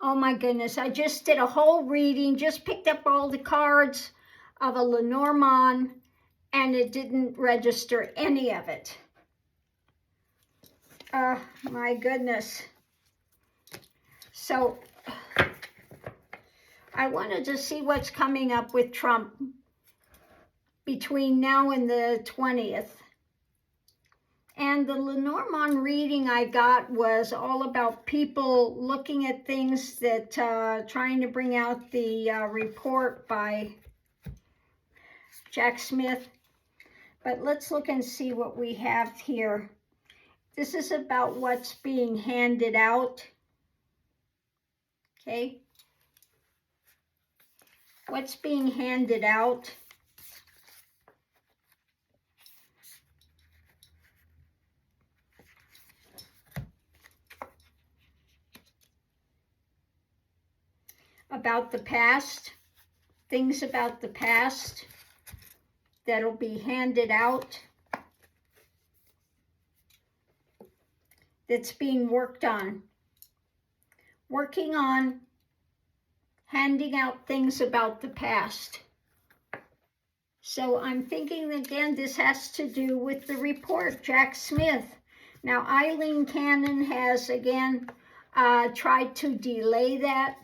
Oh my goodness, I just did a whole reading, just picked up all the cards of a Lenormand, and it didn't register any of it. My goodness. So I wanted to see what's coming up with Trump between now and the 20th. And the Lenormand reading I got was all about people looking at things that, trying to bring out the report by Jack Smith. But let's look and see what we have here. This is about what's being handed out. Okay. What's being handed out. About the past, things about the past that'll be handed out, that's being worked on. Working on handing out things about the past. So I'm thinking again, this has to do with the report, Jack Smith. Now, Eileen Cannon has again tried to delay that,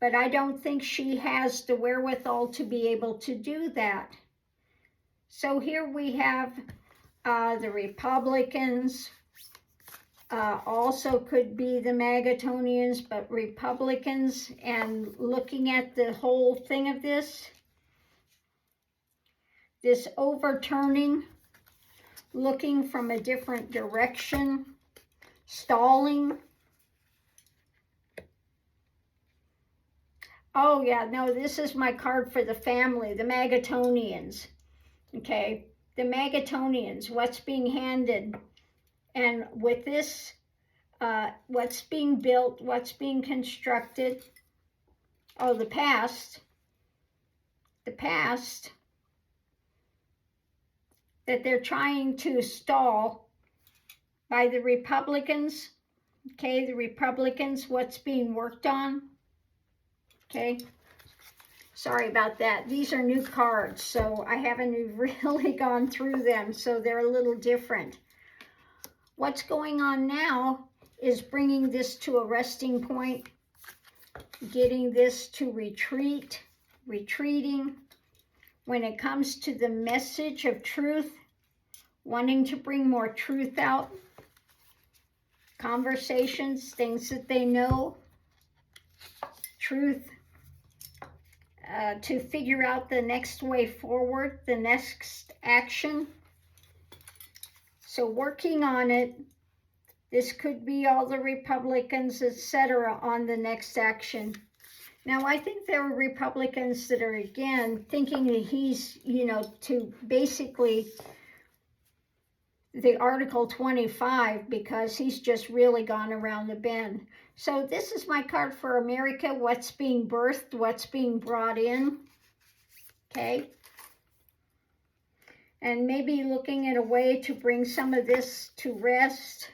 but I don't think she has the wherewithal to be able to do that. So here we have the Republicans, also could be the Magatonians, but Republicans, and looking at the whole thing of this overturning, looking from a different direction, stalling. Oh yeah, no, this is my card for the family, the Magatonians. Okay, the Magatonians, what's being handed. And with this, what's being built, what's being constructed. Oh, the past that they're trying to stall by the Republicans. Okay, the Republicans, what's being worked on. Okay, sorry about that. These are new cards, so I haven't really gone through them, so they're a little different. What's going on now is bringing this to a resting point, getting this to retreating. When it comes to the message of truth, wanting to bring more truth out, conversations, things that they know, truth, to figure out the next way forward, the next action. So working on it, this could be all the Republicans, etc., on the next action. Now, I think there are Republicans that are, again, thinking that he's, to basically the Article 25, because he's just really gone around the bend. So this is my card for America, what's being birthed, what's being brought in, okay? And maybe looking at a way to bring some of this to rest.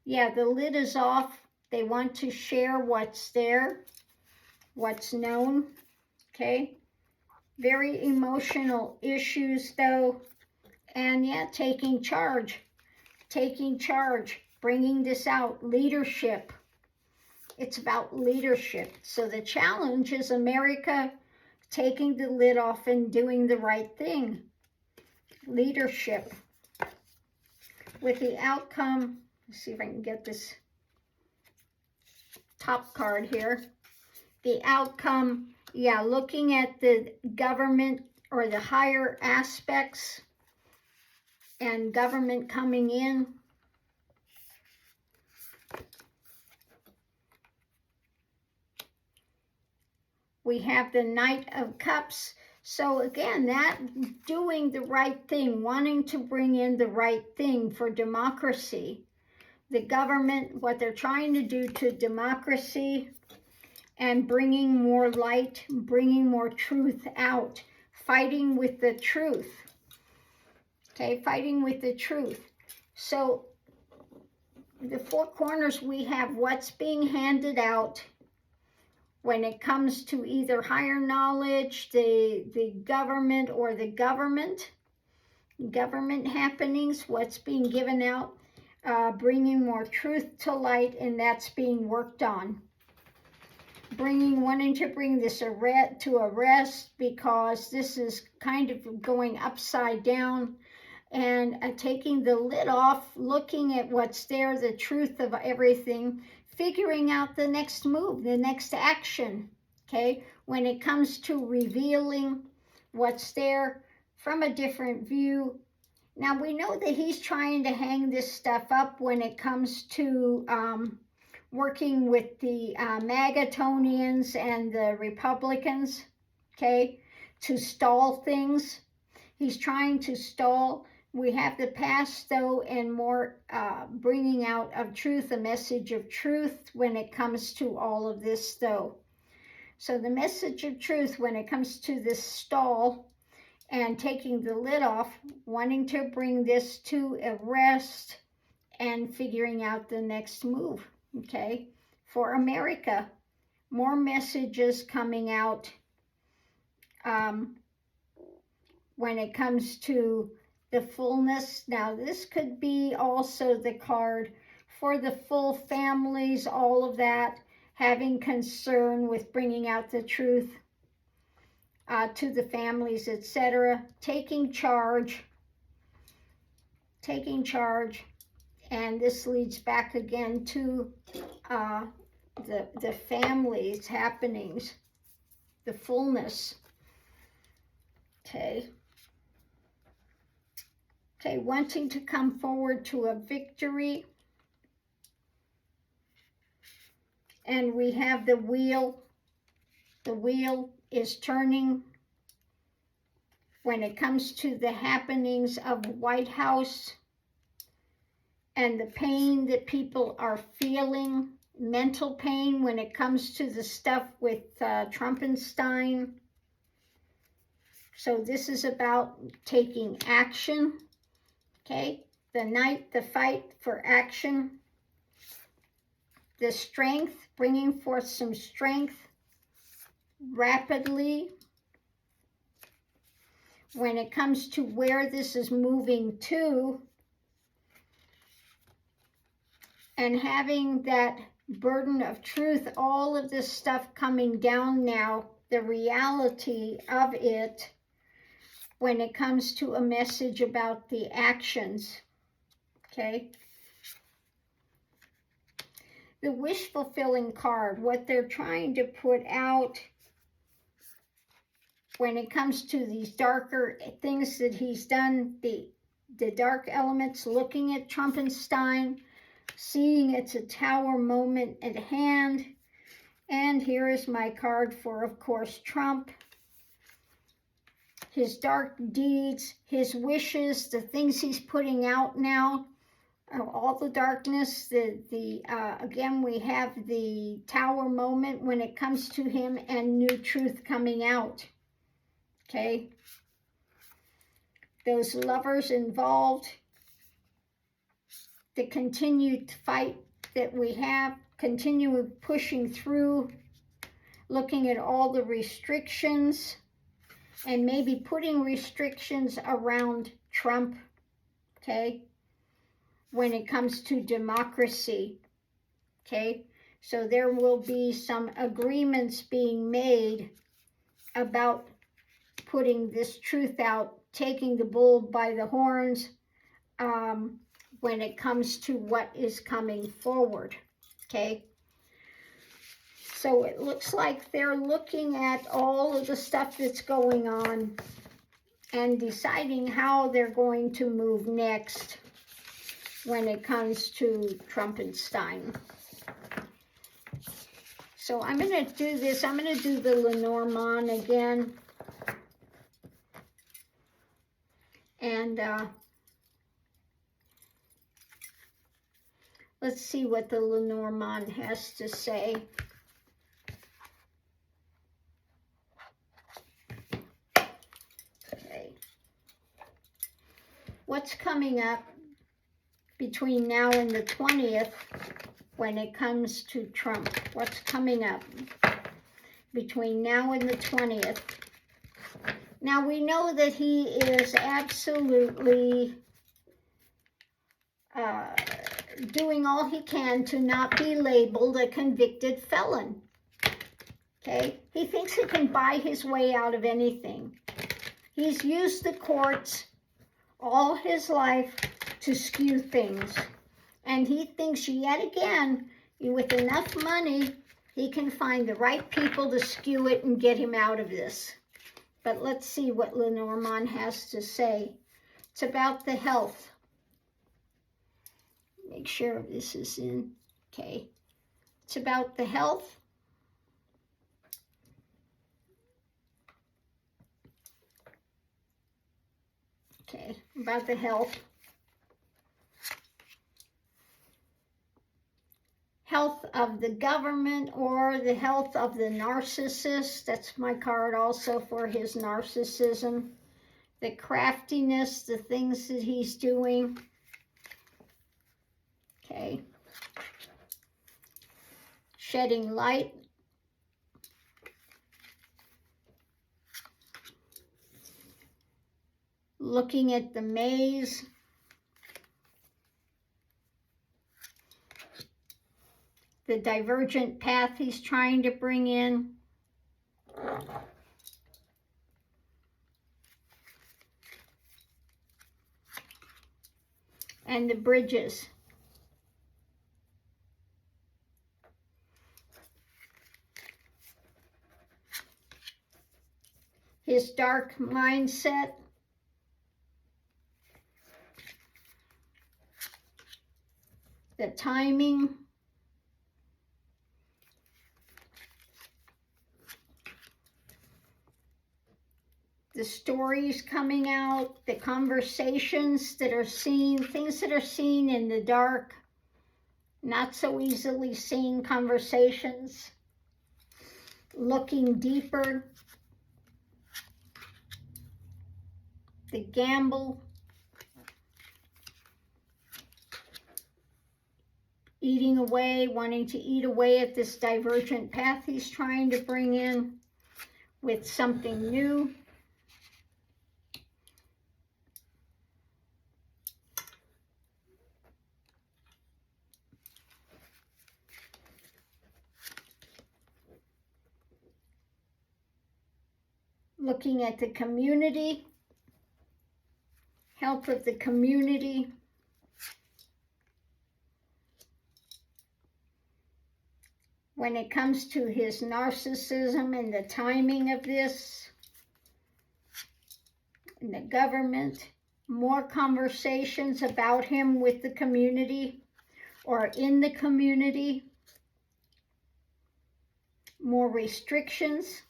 Yeah, the lid is off. They want to share what's there, what's known, okay? Very emotional issues, though. And yeah, taking charge, bringing this out, leadership. It's about leadership. So the challenge is America taking the lid off and doing the right thing. Leadership. With the outcome, let's see if I can get this top card here. The outcome, yeah, looking at the government or the higher aspects and government coming in. We have the Knight of Cups. So again, that doing the right thing, wanting to bring in the right thing for democracy. The government, what they're trying to do to democracy and bringing more light, bringing more truth out, fighting with the truth. Okay, fighting with the truth. So the four corners we have what's being handed out, when it comes to either higher knowledge, the government, or the government happenings, what's being given out, bringing more truth to light, and that's being worked on. Wanting to bring this to arrest, because this is kind of going upside down, and taking the lid off, looking at what's there, the truth of everything, figuring out the next move, the next action, okay? When it comes to revealing what's there from a different view. Now, we know that he's trying to hang this stuff up when it comes to working with the Magatonians and the Republicans, okay, to stall things. He's trying to stall. We have the past, though, and more bringing out of truth, a message of truth when it comes to all of this, though. So the message of truth when it comes to this stall and taking the lid off, wanting to bring this to a rest and figuring out the next move, okay, for America. More messages coming out when it comes to the fullness. Now, this could be also the card for the full families, all of that, having concern with bringing out the truth to the families, etc. Taking charge. And this leads back again to the families happenings, the fullness. Okay, wanting to come forward to a victory. And we have the wheel. The wheel is turning when it comes to the happenings of White House and the pain that people are feeling, mental pain when it comes to the stuff with Trumpenstein. So this is about taking action, okay? The Knight, the fight for action. The strength, bringing forth some strength rapidly when it comes to where this is moving to, and having that burden of truth, all of this stuff coming down now, the reality of it when it comes to a message about the actions, okay? The wish-fulfilling card, what they're trying to put out when it comes to these darker things that he's done, the dark elements, looking at Trumpenstein, seeing it's a tower moment at hand. And here is my card for, of course, Trump. His dark deeds, his wishes, the things he's putting out now, all the darkness, again, we have the tower moment when it comes to him and new truth coming out, okay? Those lovers involved, the continued fight that we have, continue pushing through, looking at all the restrictions, and maybe putting restrictions around Trump, okay? When it comes to democracy, okay? So there will be some agreements being made about putting this truth out, taking the bull by the horns when it comes to what is coming forward, okay? So it looks like they're looking at all of the stuff that's going on and deciding how they're going to move next when it comes to Trumpenstein. So I'm going to do this. I'm going to do the Lenormand again. And let's see what the Lenormand has to say. Okay. What's coming up between now and the 20th when it comes to Trump? What's coming up? between now and the 20th. Now we know that he is absolutely doing all he can to not be labeled a convicted felon. Okay? He thinks he can buy his way out of anything. He's used the courts all his life to skew things. And he thinks yet again, with enough money, he can find the right people to skew it and get him out of this. But let's see what Lenormand has to say. It's about the health. Make sure this is in. Okay. It's about the health. Okay, about the health. Health of the government or the health of the narcissist. That's my card also for his narcissism. The craftiness, the things that he's doing. Okay. Shedding light. Looking at the maze. The divergent path he's trying to bring in. And the bridges. His dark mindset. The timing. The stories coming out, the conversations that are seen, things that are seen in the dark, not so easily seen conversations, looking deeper, the gamble, eating away, wanting to eat away at this divergent path he's trying to bring in with something new. Looking at the community, health of the community. When it comes to his narcissism and the timing of this, and the government, more conversations about him with the community or in the community, more restrictions.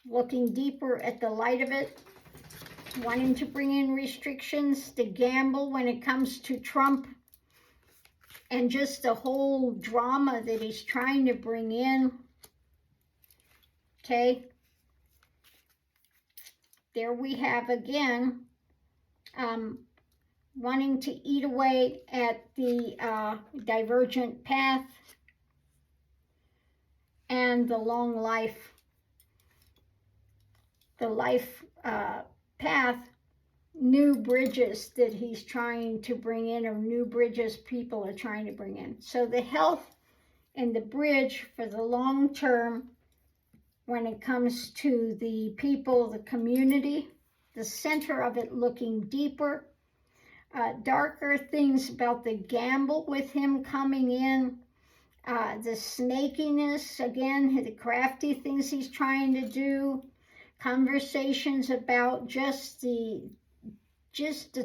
Looking deeper at the light of it, wanting to bring in restrictions, the gamble when it comes to Trump, and just the whole drama that he's trying to bring in. Okay. There we have again, wanting to eat away at the divergent path and the long life. The life path, new bridges that he's trying to bring in, or new bridges people are trying to bring in. So the health and the bridge for the long term when it comes to the people, the community, the center of it looking deeper, darker things about the gamble with him coming in, the snakiness, again, the crafty things he's trying to do, conversations about just the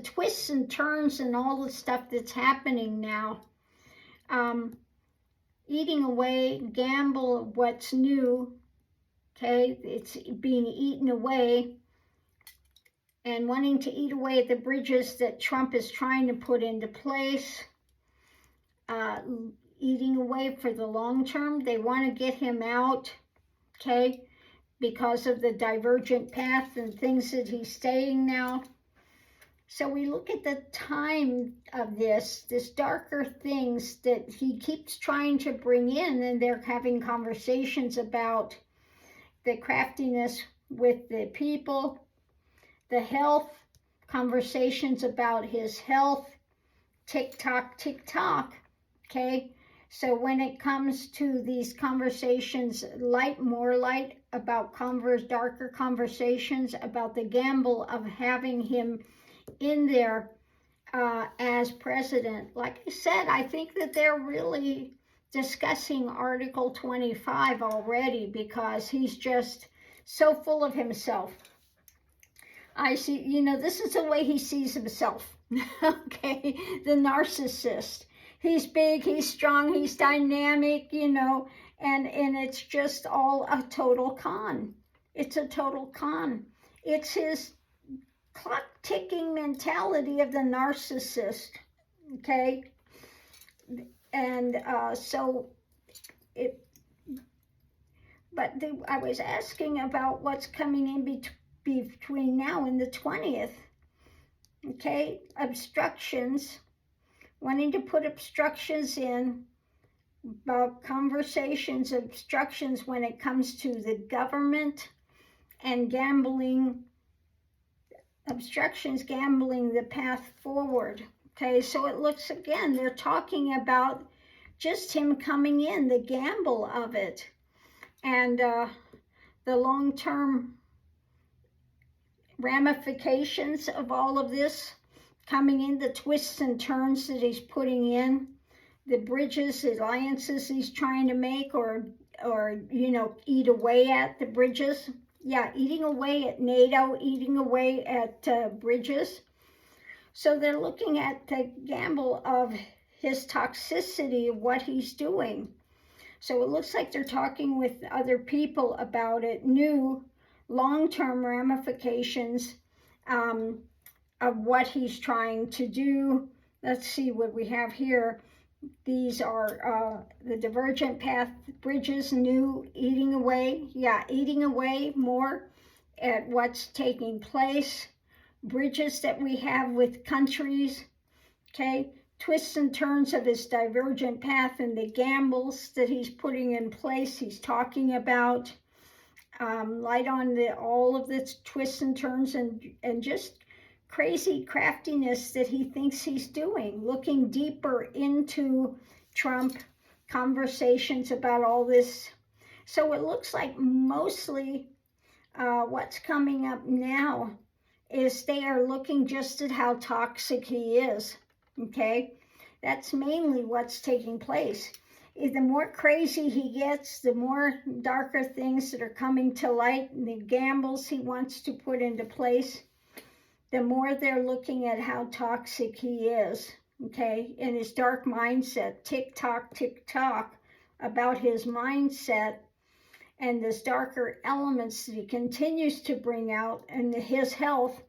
twists and turns and all the stuff that's happening now. Eating away, gamble, what's new, okay, it's being eaten away, and wanting to eat away the bridges that Trump is trying to put into place, eating away for the long term. They want to get him out, okay, because of the divergent path and things that he's saying now. So we look at the time of this darker things that he keeps trying to bring in, and they're having conversations about the craftiness with the people, the health, conversations about his health, tick-tock, tick-tock, okay? So when it comes to these conversations, more light about darker conversations about the gamble of having him in there as president. Like I said, I think that they're really discussing Article 25 already because he's just so full of himself. I see, this is the way he sees himself. Okay, the narcissist. He's big, he's strong, he's dynamic, and it's just all a total con. It's a total con. It's his clock ticking mentality of the narcissist, okay? And I was asking about what's coming in between now and the 20th, okay? Obstructions, wanting to put obstructions in, about conversations, obstructions when it comes to the government and gambling, obstructions, gambling the path forward. Okay, so it looks, again, they're talking about just him coming in, the gamble of it, and the long-term ramifications of all of this coming in, the twists and turns that he's putting in, the bridges, the alliances he's trying to make, or eat away at the bridges. Yeah, eating away at NATO, eating away at bridges. So they're looking at the gamble of his toxicity, of what he's doing. So it looks like they're talking with other people about it, new long-term ramifications of what he's trying to do. Let's see what we have here. These are the divergent path bridges, new, eating away. Yeah, eating away more at what's taking place. Bridges that we have with countries, okay? Twists and turns of his divergent path and the gambles that he's putting in place, he's talking about. Light on all of the twists and turns and just crazy craftiness that he thinks he's doing, looking deeper into Trump, conversations about all this. So it looks like mostly what's coming up now is they are looking just at how toxic he is, okay? That's mainly what's taking place. The more crazy he gets, the more darker things that are coming to light, and the gambles he wants to put into place, the more they're looking at how toxic he is, okay? And his dark mindset, tick-tock, tick-tock, about his mindset and this darker elements that he continues to bring out, and his health,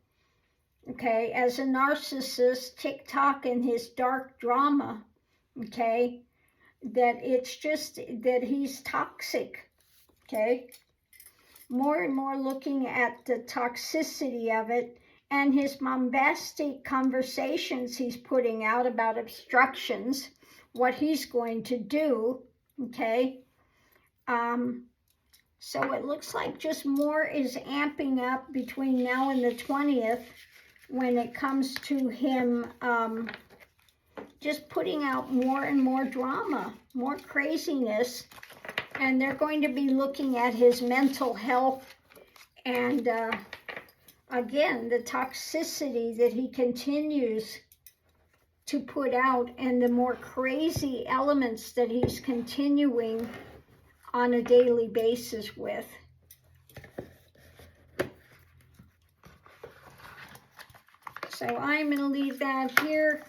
okay? As a narcissist, tick-tock and his dark drama, okay? That it's just that he's toxic, okay? More and more looking at the toxicity of it, and his bombastic conversations he's putting out about obstructions, what he's going to do, okay? So it looks like just more is amping up between now and the 20th when it comes to him just putting out more and more drama, more craziness, and they're going to be looking at his mental health and again, the toxicity that he continues to put out and the more crazy elements that he's continuing on a daily basis with. So I'm going to leave that here.